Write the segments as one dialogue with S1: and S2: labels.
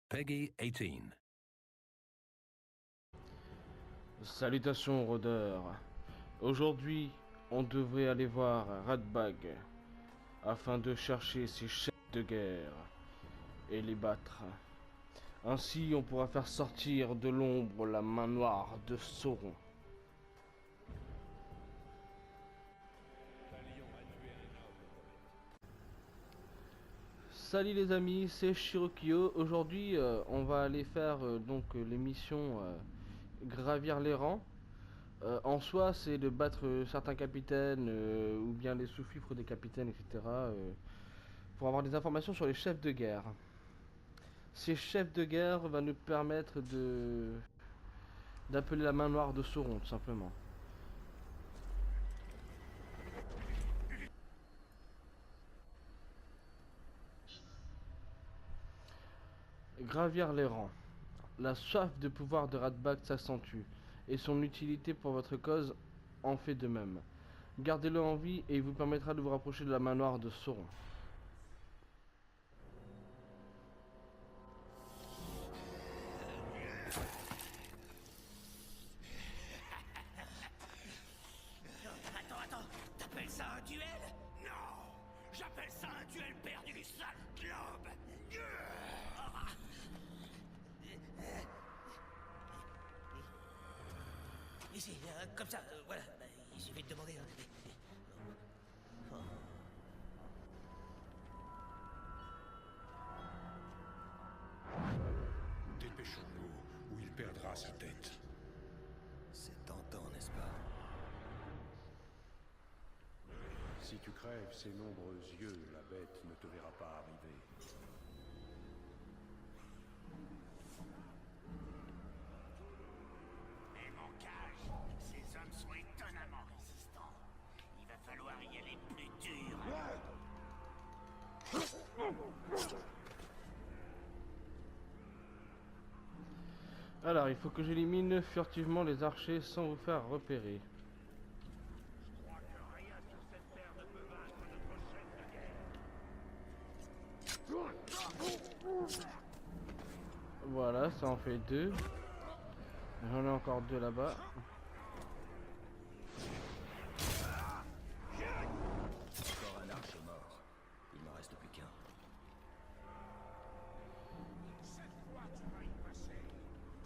S1: Peggy 18.
S2: Salutations rôdeurs. Aujourd'hui, on devrait aller voir Radbag afin de chercher ses chefs de guerre et les battre. Ainsi, on pourra faire sortir de l'ombre la main noire de Sauron. Salut les amis, c'est Shirokyo. Aujourd'hui, on va aller faire les missions gravir les rangs. En soi, c'est de battre certains capitaines ou bien les sous-fifres des capitaines, etc. Pour avoir des informations sur les chefs de guerre. Ces chefs de guerre vont nous permettre d'appeler la main noire de Sauron, tout simplement. Gravir les rangs. La soif de pouvoir de Radbag s'accentue, et son utilité pour votre cause en fait de même. Gardez-le en vie et il vous permettra de vous rapprocher de la main noire de Sauron.
S3: Attends, t'appelles ça un duel? Non, j'appelle ça un duel perdu, sale globe. Ici, comme ça, voilà, il suffit de demander.
S4: Dépêchons-nous, ou il perdra sa tête.
S3: C'est tentant, n'est-ce pas?
S4: Si tu crèves ses nombreux yeux, la bête ne te verra pas arriver.
S3: Mais mon cage, ces hommes sont étonnamment résistants. Il va falloir y aller plus dur.
S2: Alors, il faut que j'élimine furtivement les archers sans vous faire repérer.
S3: Je crois que rien sur cette terre ne peut vaincre notre chef de guerre.
S2: Voilà, ça en fait deux. J'en ai encore deux là-bas.
S3: Encore un archer mort. Il n'en reste plus qu'un.
S5: Cette fois, tu vas y passer.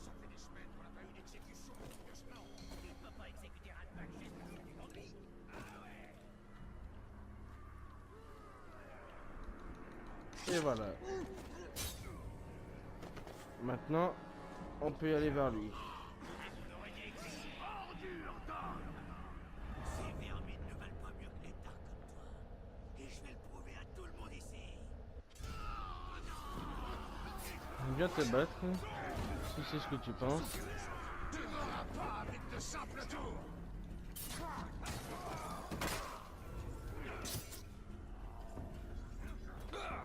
S5: Ça fait des semaines qu'on n'a pas eu d'exécution de ce nom.
S3: Il ne peut pas exécuter Radbag juste parce qu'il est en lui. Ah ouais.
S2: Et voilà. Maintenant, on peut y aller vers lui.
S3: Vous auriez été ordure d'homme. Ces vermines ne valent pas mieux que les dards comme toi. Et je vais le prouver à tout le monde ici.
S2: Viens te battre, si c'est ce que tu penses.
S5: Tu n'auras pas avec de simples tours.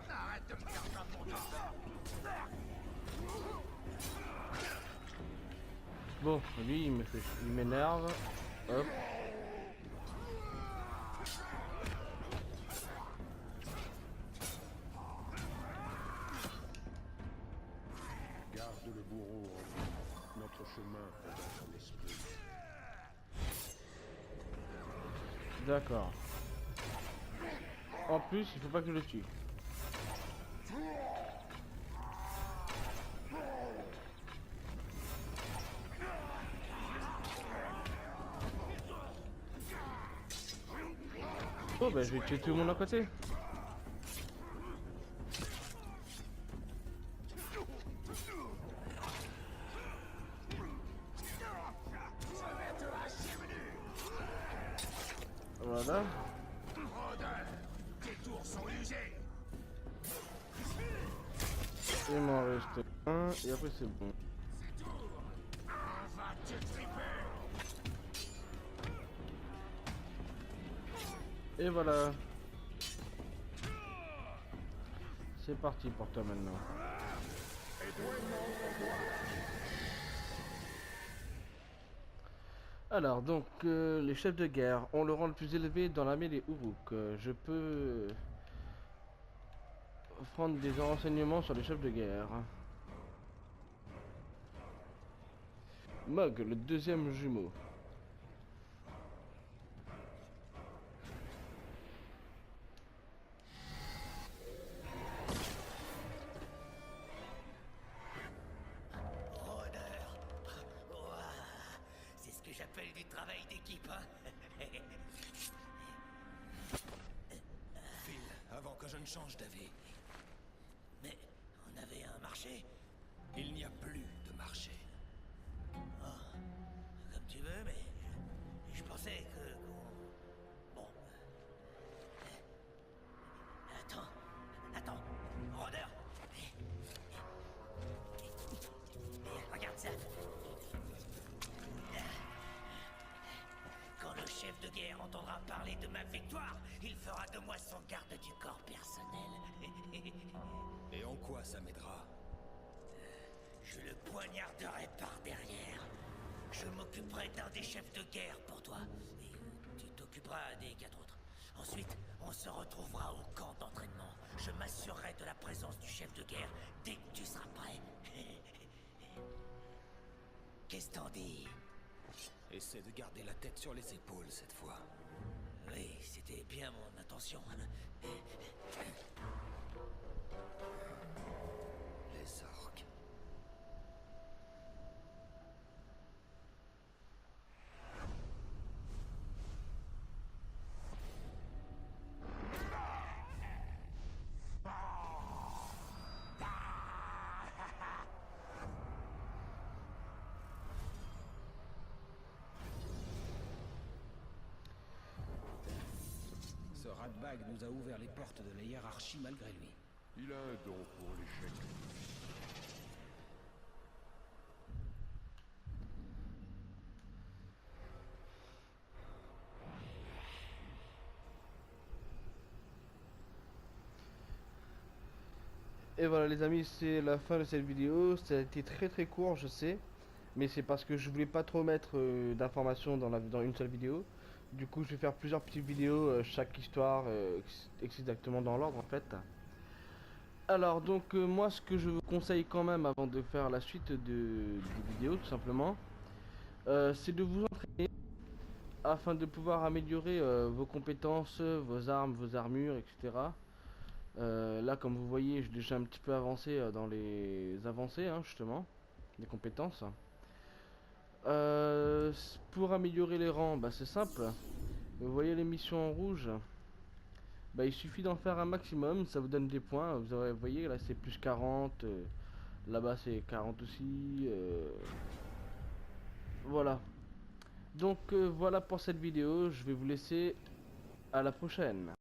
S5: Arrête de me faire perdre mon temps.
S2: Bon, lui, il m'énerve. Hop.
S4: Garde le bourreau en vie. Notre chemin est dans son esprit.
S2: D'accord. En plus, il faut pas que je le tue. Oh bah je vais tuer tout le monde à côté. Voilà.
S5: Rôdeur, tes tours sont usées.
S2: Il m'en reste un et après c'est bon.
S5: C'est tout. On va te triper.
S2: Et voilà. C'est parti pour toi maintenant. Alors donc les chefs de guerre ont le rang le plus élevé dans l'armée des Uruk. Je peux prendre des renseignements sur les chefs de guerre. Mog, le deuxième jumeau.
S3: Rôdeur. Ouah, c'est ce que j'appelle du travail d'équipe, hein.
S1: File, avant que je ne change d'avis.
S3: Mais on avait un marché.
S1: Il n'y a plus de marché.
S3: Comme tu veux, mais je pensais Bon. Attends, rôdeur. Regarde ça. Quand le chef de guerre entendra parler de ma victoire, il fera de moi son garde du corps personnel.
S1: Et en quoi ça m'aidera?
S3: Je le poignarderai par derrière. Je m'occuperai d'un des chefs de guerre pour toi. Et tu t'occuperas des 4 autres. Ensuite, on se retrouvera au camp d'entraînement. Je m'assurerai de la présence du chef de guerre dès que tu seras prêt. Qu'est-ce t'en dis?
S1: Essaie de garder la tête sur les épaules cette fois.
S3: Oui, c'était bien mon intention.
S1: Les orques. Ce ratbag nous a ouvert les portes de la hiérarchie malgré lui.
S4: Il a un don pour l'échec.
S2: Et voilà les amis, c'est la fin de cette vidéo. Ça a été très court, je sais. Mais c'est parce que je voulais pas trop mettre d'informations dans une seule vidéo. Du coup, je vais faire plusieurs petites vidéos, chaque histoire, exactement dans l'ordre en fait. Alors donc moi ce que je vous conseille quand même avant de faire la suite des vidéos tout simplement, c'est de vous entraîner afin de pouvoir améliorer vos compétences, vos armes, vos armures, etc. Là comme vous voyez j'ai déjà un petit peu avancé dans les avancées justement, des compétences. Pour améliorer les rangs, bah, c'est simple. Vous voyez les missions en rouge, bah, il suffit d'en faire un maximum, ça vous donne des points. Vous voyez là c'est plus 40, là-bas c'est 40 aussi. Voilà. Donc voilà pour cette vidéo, je vais vous laisser à la prochaine.